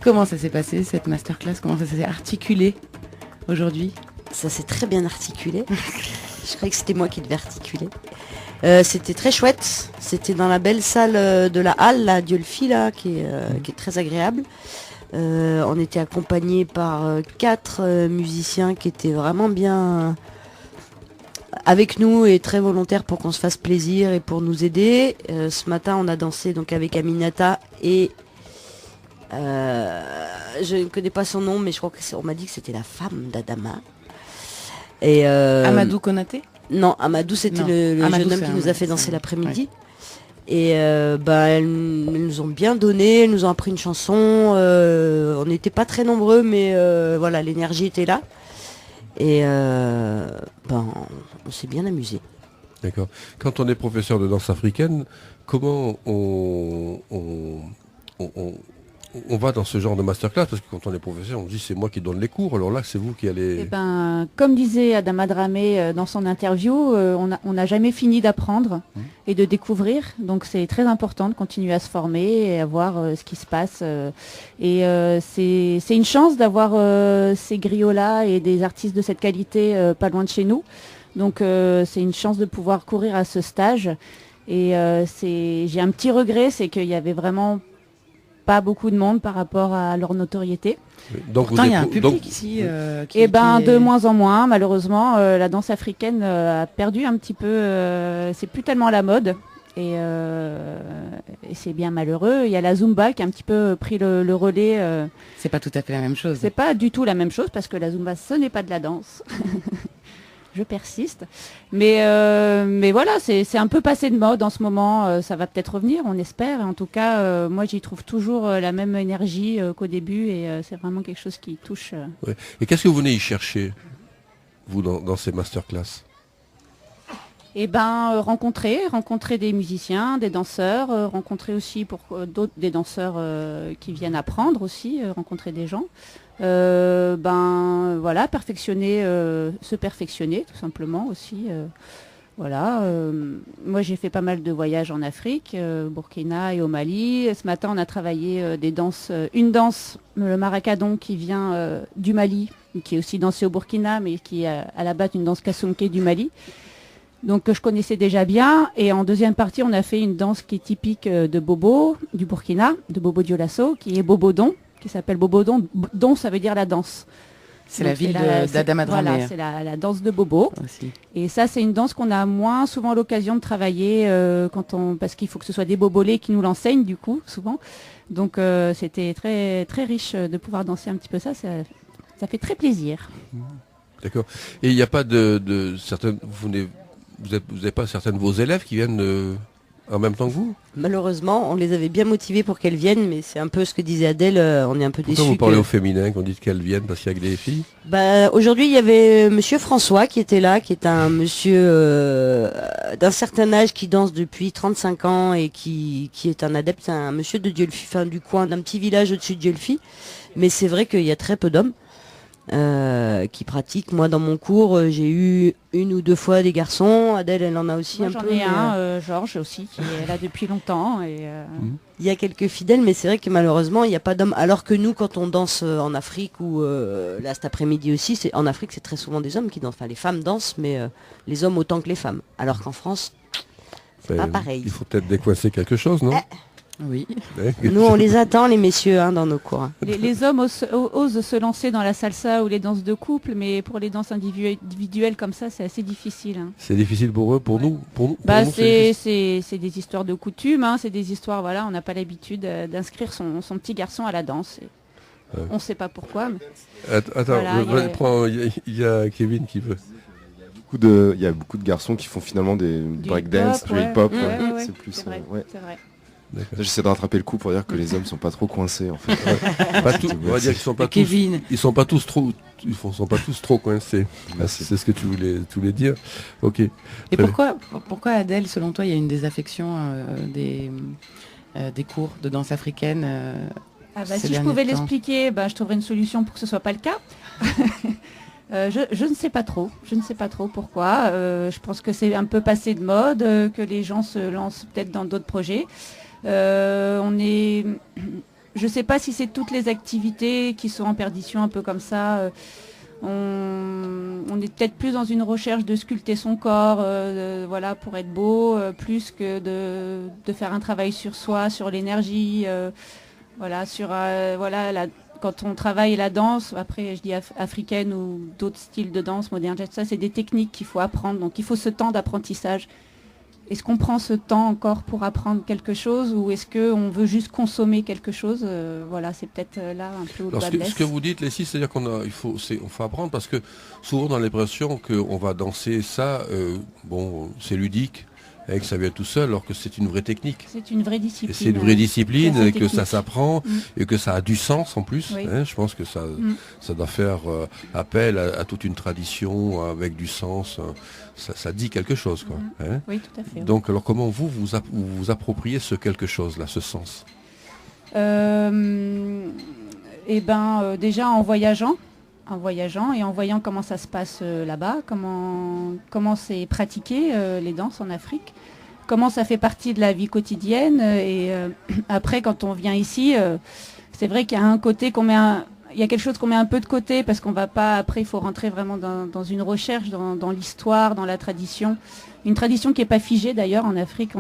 Comment ça s'est passé cette masterclass? Comment ça s'est articulé aujourd'hui? Ça s'est très bien articulé. Je croyais que c'était moi qui devais articuler. C'était très chouette. C'était dans la belle salle de la halle, la Diolfi, là, qui est très agréable. On était accompagnés par 4 musiciens qui étaient vraiment bien avec nous et très volontaires pour qu'on se fasse plaisir et pour nous aider. Ce matin, on a dansé donc avec Aminata et je ne connais pas son nom, mais je crois qu'on m'a dit que c'était la femme d'Adama. Et Amadou Konaté? Non, Amadou, c'était le jeune homme qui nous a fait danser l'après-midi. Ouais. Et elles nous ont bien donné, elles nous ont appris une chanson. On n'était pas très nombreux, mais voilà, l'énergie était là. Et on s'est bien amusé. D'accord. Quand on est professeur de danse africaine, comment on va dans ce genre de masterclass? Parce que quand on est professeur, on dit c'est moi qui donne les cours, alors là c'est vous qui allez... Comme disait Adama Dramé dans son interview, on n'a jamais fini d'apprendre et de découvrir, donc c'est très important de continuer à se former et à voir ce qui se passe. C'est une chance d'avoir ces griots-là et des artistes de cette qualité pas loin de chez nous, donc c'est une chance de pouvoir courir à ce stage. Et j'ai un petit regret, c'est qu'il y avait vraiment pas beaucoup de monde par rapport à leur notoriété. Donc pourtant, il y a un public ici de moins en moins, malheureusement. La danse africaine a perdu un petit peu, c'est plus tellement la mode. Et c'est bien malheureux. Il y a la Zumba qui a un petit peu pris le relais. C'est pas tout à fait la même chose. C'est pas du tout la même chose, parce que la Zumba, ce n'est pas de la danse. Je persiste. Mais voilà, c'est un peu passé de mode en ce moment. Ça va peut-être revenir, on espère. En tout cas, moi, j'y trouve toujours la même énergie qu'au début. Et c'est vraiment quelque chose qui touche. Ouais. Et qu'est-ce que vous venez y chercher, vous, dans ces masterclass? Rencontrer des musiciens, des danseurs, rencontrer aussi des danseurs qui viennent apprendre aussi, rencontrer des gens. Perfectionner, se perfectionner tout simplement aussi. Moi j'ai fait pas mal de voyages en Afrique, Burkina et au Mali. Ce matin on a travaillé une danse, le maracadon qui vient du Mali qui est aussi dansée au Burkina, mais qui est à la base une danse kasonké du Mali. Donc que je connaissais déjà bien. Et en deuxième partie, on a fait une danse qui est typique de Bobo, du Burkina, de Bobo Dioulasso, qui est Bobodon, qui s'appelle Bobodon. Don, ça veut dire la danse. C'est la ville d'Adama Dramé. Voilà, c'est la danse de Bobo. Aussi. Et ça, c'est une danse qu'on a moins souvent l'occasion de travailler parce qu'il faut que ce soit des bobolés qui nous l'enseignent, du coup, souvent. Donc c'était très, très riche de pouvoir danser un petit peu ça. Ça fait très plaisir. D'accord. Et il n'y a pas de certaines... Vous n'avez pas certaines de vos élèves qui viennent en même temps que vous? Malheureusement, on les avait bien motivés pour qu'elles viennent, mais c'est un peu ce que disait Adèle, on est un peu déçus. Pourquoi vous parlez au féminin, qu'on dit qu'elles viennent parce qu'il y a que des filles? Aujourd'hui, il y avait monsieur François qui était là, qui est un monsieur d'un certain âge qui danse depuis 35 ans et qui est un adepte, c'est un monsieur de Dieulefit, enfin du coin, d'un petit village au-dessus de Dieulefit. Mais c'est vrai qu'il y a très peu d'hommes qui pratiquent. Moi, dans mon cours, j'ai eu 1 ou 2 fois des garçons. Adèle, elle en a aussi un peu. J'en ai un, Georges aussi, qui est là depuis longtemps. Il y a quelques fidèles, mais c'est vrai que malheureusement, il n'y a pas d'hommes. Alors que nous, quand on danse en Afrique, ou là cet après-midi aussi, en Afrique, c'est très souvent des hommes qui dansent. Enfin, les femmes dansent, mais les hommes autant que les femmes. Alors qu'en France, c'est pas pareil. Il faut peut-être décoincer quelque chose, non? Oui. Nous, on les attend, les messieurs, dans nos cours. Les hommes osent se lancer dans la salsa ou les danses de couple, mais pour les danses individuelles comme ça, c'est assez difficile. C'est difficile pour eux, pour nous, c'est des histoires de coutume, c'est des histoires, voilà, on n'a pas l'habitude d'inscrire son petit garçon à la danse. On ne sait pas pourquoi. Mais... Attends, voilà, il y a Kevin qui veut. Il y a beaucoup de garçons qui font finalement des breakdance, du hip-hop. C'est plus. C'est vrai. J'essaie de rattraper le coup pour dire que les hommes sont pas trop coincés en fait. On va dire qu'ils sont pas tous. Ils sont pas tous trop. Ils sont pas tous trop coincés. C'est ce que tu voulais dire. Ok. Et pourquoi Adèle, selon toi, il y a une désaffection des cours de danse africaine si je pouvais l'expliquer, je trouverais une solution pour que ce soit pas le cas. Je ne sais pas trop. Je ne sais pas trop pourquoi. Je pense que c'est un peu passé de mode, que les gens se lancent peut-être dans d'autres projets. Je ne sais pas si c'est toutes les activités qui sont en perdition un peu comme ça. On est peut-être plus dans une recherche de sculpter son corps, voilà, pour être beau, plus que de faire un travail sur soi, sur l'énergie, voilà, sur quand on travaille la danse, après je dis africaine ou d'autres styles de danse modernes, ça c'est des techniques qu'il faut apprendre, donc il faut ce temps d'apprentissage. Est-ce qu'on prend ce temps encore pour apprendre quelque chose ou est-ce qu'on veut juste consommer quelque chose? Voilà, c'est peut-être là un peu au-delà de ce que vous dites, Leslie, c'est-à-dire qu'il faut apprendre parce que souvent on a l'impression qu'on va danser ça, c'est ludique. Et que ça vient tout seul, alors que c'est une vraie technique. C'est une vraie discipline. C'est une vraie discipline, et que ça s'apprend, et que ça a du sens en plus. Oui. Je pense que ça doit faire appel à toute une tradition avec du sens. Ça dit quelque chose, quoi. Oui, tout à fait. Donc, alors comment vous appropriez ce quelque chose-là, ce sens? Déjà en voyageant et en voyant comment ça se passe là-bas, comment c'est pratiqué les danses en Afrique, comment ça fait partie de la vie quotidienne. Et après, quand on vient ici, c'est vrai qu'il y a un côté il y a quelque chose qu'on met un peu de côté parce qu'on va pas, après il faut rentrer vraiment dans une recherche, dans l'histoire, dans la tradition. Une tradition qui n'est pas figée d'ailleurs en Afrique.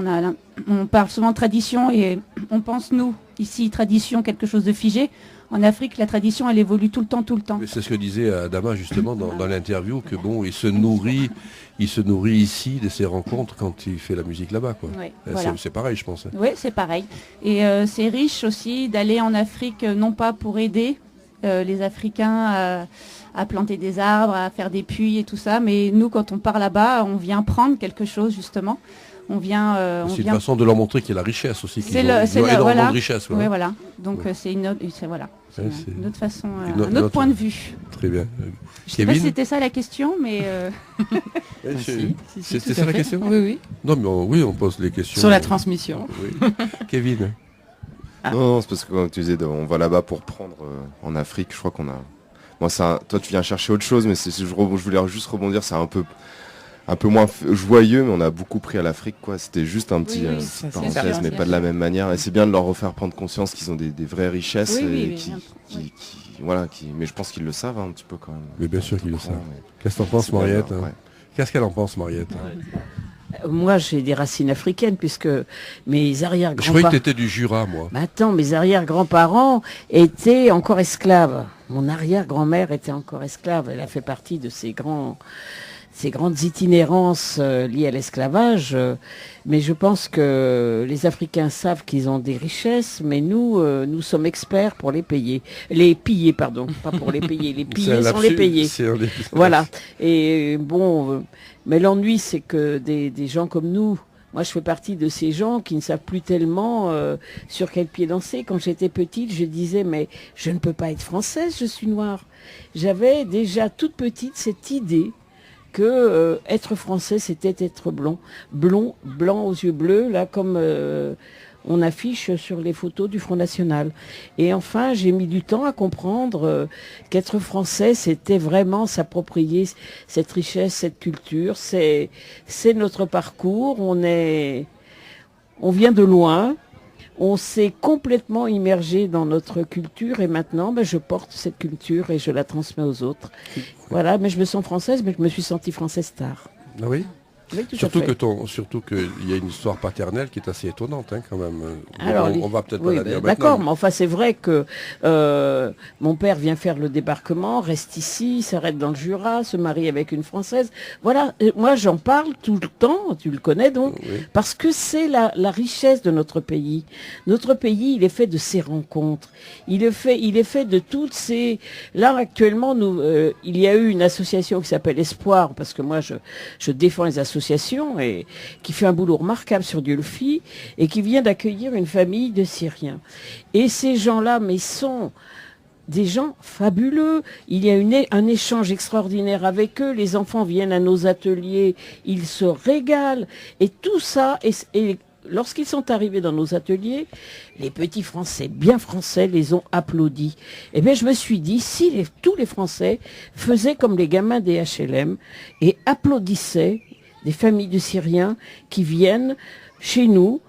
On parle souvent de tradition et on pense, nous, ici, tradition, quelque chose de figé. En Afrique, la tradition, elle évolue tout le temps. C'est ce que disait Adama justement dans l'interview, que il se nourrit ici de ses rencontres quand il fait la musique là-bas, quoi. Oui, voilà. C'est pareil, je pense. Oui, c'est pareil. Et c'est riche aussi d'aller en Afrique, non pas pour aider les Africains à planter des arbres, à faire des puits et tout ça, mais nous, quand on part là-bas, on vient prendre quelque chose justement. C'est une façon de leur montrer qu'il y a la richesse aussi. C'est énormément de richesse. Oui, voilà. Donc c'est une autre façon, un autre point de vue. Très bien. Je ne sais pas si c'était ça la question, mais... C'était ça la question? Oui. Non, mais on pose les questions. Sur la transmission. Oui. Kevin. Non, c'est parce que comme tu disais, on va là-bas pour prendre en Afrique, je crois qu'on a... Moi, toi tu viens chercher autre chose, mais je voulais juste rebondir, c'est un peu un peu moins joyeux, mais on a beaucoup pris à l'Afrique, quoi. C'était juste un petit parenthèse, mais pas de la même manière. Et c'est bien de leur refaire prendre conscience qu'ils ont des vraies richesses mais je pense qu'ils le savent un petit peu quand même. Mais bien sûr qu'ils le savent. Qu'est-ce que t'en penses, Mariette? Qu'est-ce qu'elle en pense, Mariette? Moi, j'ai des racines africaines puisque mes arrière-grands-parents... Je croyais que tu étais du Jura, moi. Mais attends, mes arrière-grands-parents étaient encore esclaves. Mon arrière-grand-mère était encore esclave. Elle a fait partie de ces grandes itinérances liées à l'esclavage. Mais je pense que les Africains savent qu'ils ont des richesses, mais nous sommes experts pour les payer. Les piller, pardon. Pas pour les payer. Les piller sans les payer. Voilà. Et bon... mais l'ennui, c'est que des gens comme nous, moi je fais partie de ces gens qui ne savent plus tellement sur quel pied danser. Quand j'étais petite, je disais, mais je ne peux pas être française, je suis noire. J'avais déjà toute petite cette idée que être français, c'était être blond, blanc aux yeux bleus, là comme on affiche sur les photos du Front National. Et enfin, j'ai mis du temps à comprendre qu'être français, c'était vraiment s'approprier cette richesse, cette culture. C'est notre parcours. On vient de loin. On s'est complètement immergé dans notre culture et maintenant, je porte cette culture et je la transmets aux autres. Voilà, mais je me sens française, mais je me suis sentie française tard. Ah oui? Oui, surtout qu'il y a une histoire paternelle qui est assez étonnante quand même. Alors, on va peut-être pas la dire maintenant. D'accord, mais enfin c'est vrai que mon père vient faire le débarquement, reste ici, s'arrête dans le Jura, se marie avec une Française. Voilà, moi j'en parle tout le temps, tu le connais donc, parce que c'est la richesse de notre pays. Notre pays, il est fait de ces rencontres. Il est fait de toutes ces... Là actuellement, il y a eu une association qui s'appelle Espoir, parce que moi je défends les associations, et qui fait un boulot remarquable sur Diolfi et qui vient d'accueillir une famille de Syriens. Et ces gens-là, sont des gens fabuleux. Il y a un échange extraordinaire avec eux. Les enfants viennent à nos ateliers, ils se régalent. Et tout ça, et lorsqu'ils sont arrivés dans nos ateliers, les petits Français, bien français, les ont applaudis. Eh bien, je me suis dit, si tous les Français faisaient comme les gamins des HLM et applaudissaient des familles de Syriens qui viennent chez nous,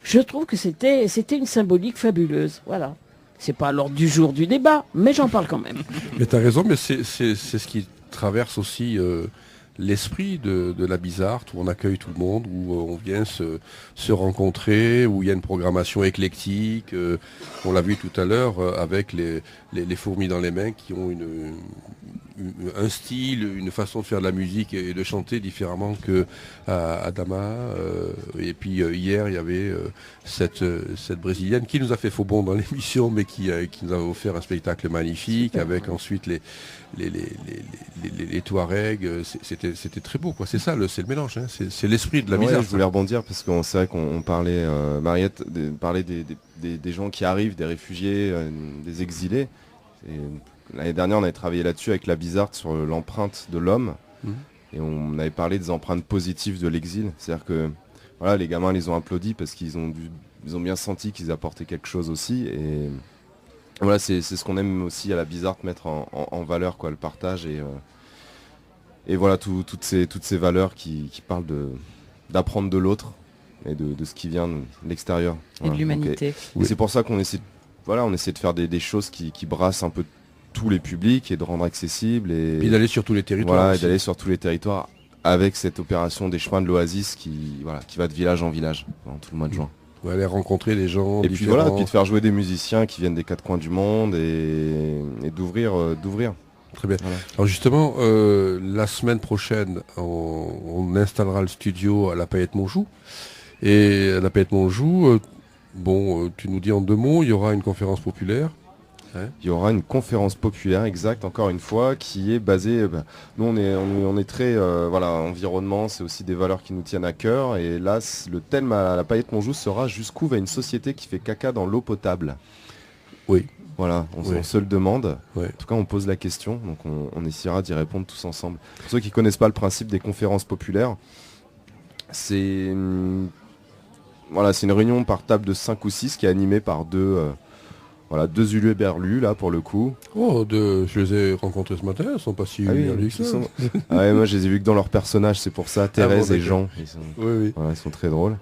je trouve que c'était une symbolique fabuleuse. Voilà. C'est pas à l'ordre du jour du débat, mais j'en parle quand même. Mais tu as raison, mais c'est ce qui traverse aussi l'esprit de la Bizarre, où on accueille tout le monde, où on vient se rencontrer, où il y a une programmation éclectique. On l'a vu tout à l'heure avec les fourmis dans les mains qui ont un style, une façon de faire de la musique et de chanter différemment que à Dama. Et puis hier, il y avait cette brésilienne qui nous a fait faux bond dans l'émission, mais qui nous a offert un spectacle magnifique avec ensuite les Touaregs. C'était très beau, quoi. C'est ça, c'est le mélange. Hein. C'est l'esprit de la Bizarre. Je voulais rebondir parce que c'est vrai qu'on parlait, Mariette parlait des gens qui arrivent, des réfugiés, des exilés. L'année dernière, on avait travaillé là-dessus avec la Bizarre sur l'empreinte de l'homme. Et on avait parlé des empreintes positives de l'exil. C'est-à-dire que voilà, les gamins les ont applaudis parce qu'ils ont bien senti qu'ils apportaient quelque chose aussi. Et voilà, c'est ce qu'on aime aussi à la Bizarre, mettre en valeur, quoi, le partage et voilà toutes ces valeurs qui parlent d'apprendre de l'autre et de ce qui vient de l'extérieur. Et de l'humanité. Et c'est pour ça qu'on essaie de faire des choses qui brassent un peu tous les publics et de rendre accessible et d'aller sur tous les territoires. Voilà, et d'aller sur tous les territoires avec cette opération des chemins de l'Oasis qui va de village en village pendant tout le mois de juin. Ouais, aller rencontrer des gens et différents. puis de faire jouer des musiciens qui viennent des quatre coins du monde et d'ouvrir. Très bien. Voilà. Alors justement, la semaine prochaine, on installera le studio à la Paillette Montjoux. Et à la Paillette Montjoux, tu nous dis en 2 mots, il y aura une conférence populaire. Il y aura une conférence populaire, exact, encore une fois, qui est basée... nous, on est très... environnement, c'est aussi des valeurs qui nous tiennent à cœur. Et là, le thème à la Paillette Montjoux sera « Jusqu'où va une société qui fait caca dans l'eau potable ?» Oui. Voilà, on se le demande. Ouais. En tout cas, on pose la question, donc on essaiera d'y répondre tous ensemble. Pour ceux qui ne connaissent pas le principe des conférences populaires, c'est une réunion par table de 5 ou 6 qui est animée par deux Voilà, 2 Hurluberlus là pour le coup. Oh, je les ai rencontrés ce matin, ils sont pas si Hurluberlus que ça. Moi je les ai vus que dans leurs personnages, c'est pour ça, Thérèse et Jean. Oui. Voilà, ils sont très drôles.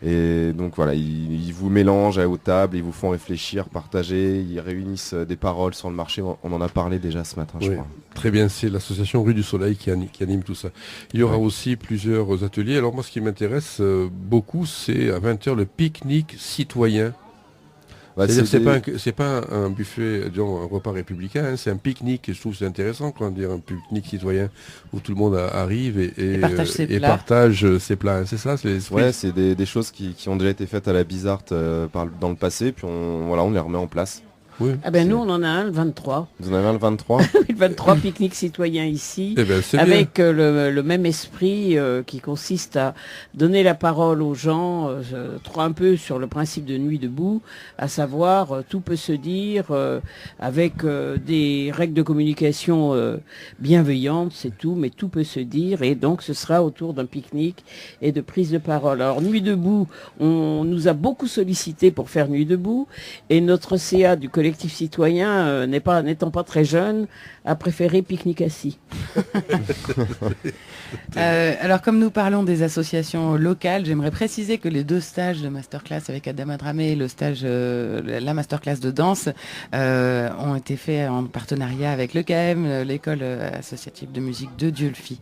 Et donc voilà, ils vous mélangent aux tables, ils vous font réfléchir, partager, ils réunissent des paroles sur le marché. On en a parlé déjà ce matin, je crois. Très bien, c'est l'association Rue du Soleil qui anime tout ça. Il y aura aussi plusieurs ateliers. Alors moi, ce qui m'intéresse beaucoup, c'est à 20h le pique-nique citoyen. C'est-à-dire c'est pas un buffet, disons, un repas républicain, c'est un pique-nique. Je trouve que c'est intéressant, quoi, dire un pique-nique citoyen où tout le monde arrive et partage ses plats. C'est ça, c'est l'esprit. Ouais, c'est des choses qui ont déjà été faites à la Bizart dans le passé, puis on les remet en place. Oui, nous on en a un le 23. Vous en avez un le 23? Le 23 pique-nique citoyen ici, avec le même esprit qui consiste à donner la parole aux gens, un peu sur le principe de Nuit debout, à savoir tout peut se dire avec des règles de communication bienveillantes, c'est tout, mais tout peut se dire, et donc ce sera autour d'un pique-nique et de prise de parole. Alors Nuit debout, on nous a beaucoup sollicité pour faire Nuit debout, et notre CA du collectif citoyen, n'étant pas très jeune, a préféré pique-nique assis. Alors comme nous parlons des associations locales, j'aimerais préciser que les 2 stages de masterclass avec Adama Dramé et le stage, la masterclass de danse ont été faits en partenariat avec le KM, l'école associative de musique de Dieulefit.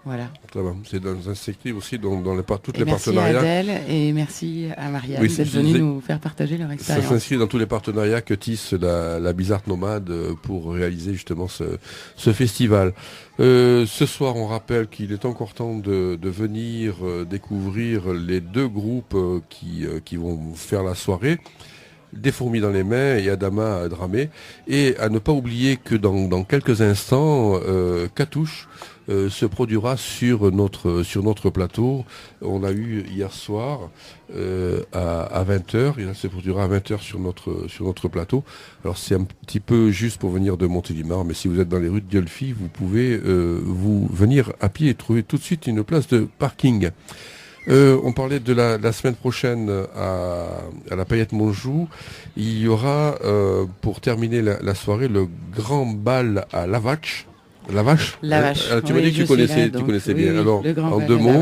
Voilà. Ça va. C'est inscrit aussi dans toutes les merci partenariats. Merci à Adèle et merci à Marianne d'être venue nous faire partager leur expérience. Ça s'inscrit dans tous les partenariats que tisse la Bizart Nomade pour réaliser justement ce festival. Ce soir, on rappelle qu'il est encore temps de venir découvrir les 2 groupes qui vont faire la soirée. Des fourmis dans les mains et Adama Dramé. Et à ne pas oublier que dans quelques instants, Katouche se produira sur notre plateau. On a eu hier soir à 20h, il se produira à 20h sur notre plateau. Alors c'est un petit peu juste pour venir de Montélimar, mais si vous êtes dans les rues de Dieulefit, vous pouvez vous venir à pied et trouver tout de suite une place de parking. On parlait de la semaine prochaine à la Paillette Monjou. Il y aura, pour terminer la soirée, le grand bal à Lavache. Lavache. Tu m'as dit que tu connaissais bien. Oui, alors, en 2 mots,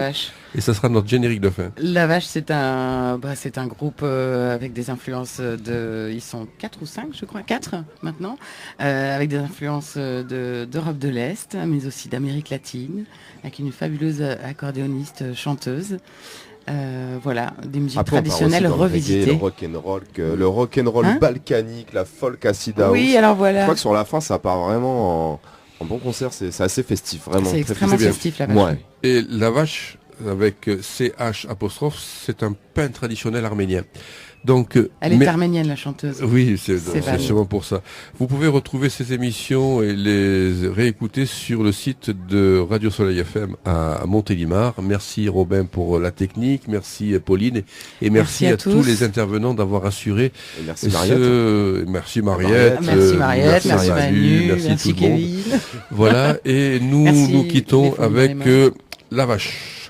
et ça sera notre générique de fin. Lavache, c'est un groupe avec des influences ils sont 4 ou 5, je crois, 4 maintenant, avec des influences d'Europe de l'Est, mais aussi d'Amérique latine, avec une fabuleuse accordéoniste chanteuse. Voilà, des musiques traditionnelles revisitées. Le rock'n'roll balkanique, la folk acid house. Oui, alors voilà. Je crois que sur la fin, ça part vraiment en bon concert, c'est assez festif, vraiment. C'est extrêmement festif, la vache. Ouais. Et la vache, avec CH apostrophe, c'est un pain traditionnel arménien. Donc, elle est arménienne, la chanteuse. Oui, c'est sûrement pour ça. Vous pouvez retrouver ces émissions et les réécouter sur le site de Radio Soleil FM à Montélimar. Merci Robin pour la technique, merci Pauline et merci à tous les intervenants d'avoir assuré. Et merci Mariette. Merci Mariette. Merci Mariette, merci Manu, merci tout le monde. Voilà, et nous quittons avec La Vache.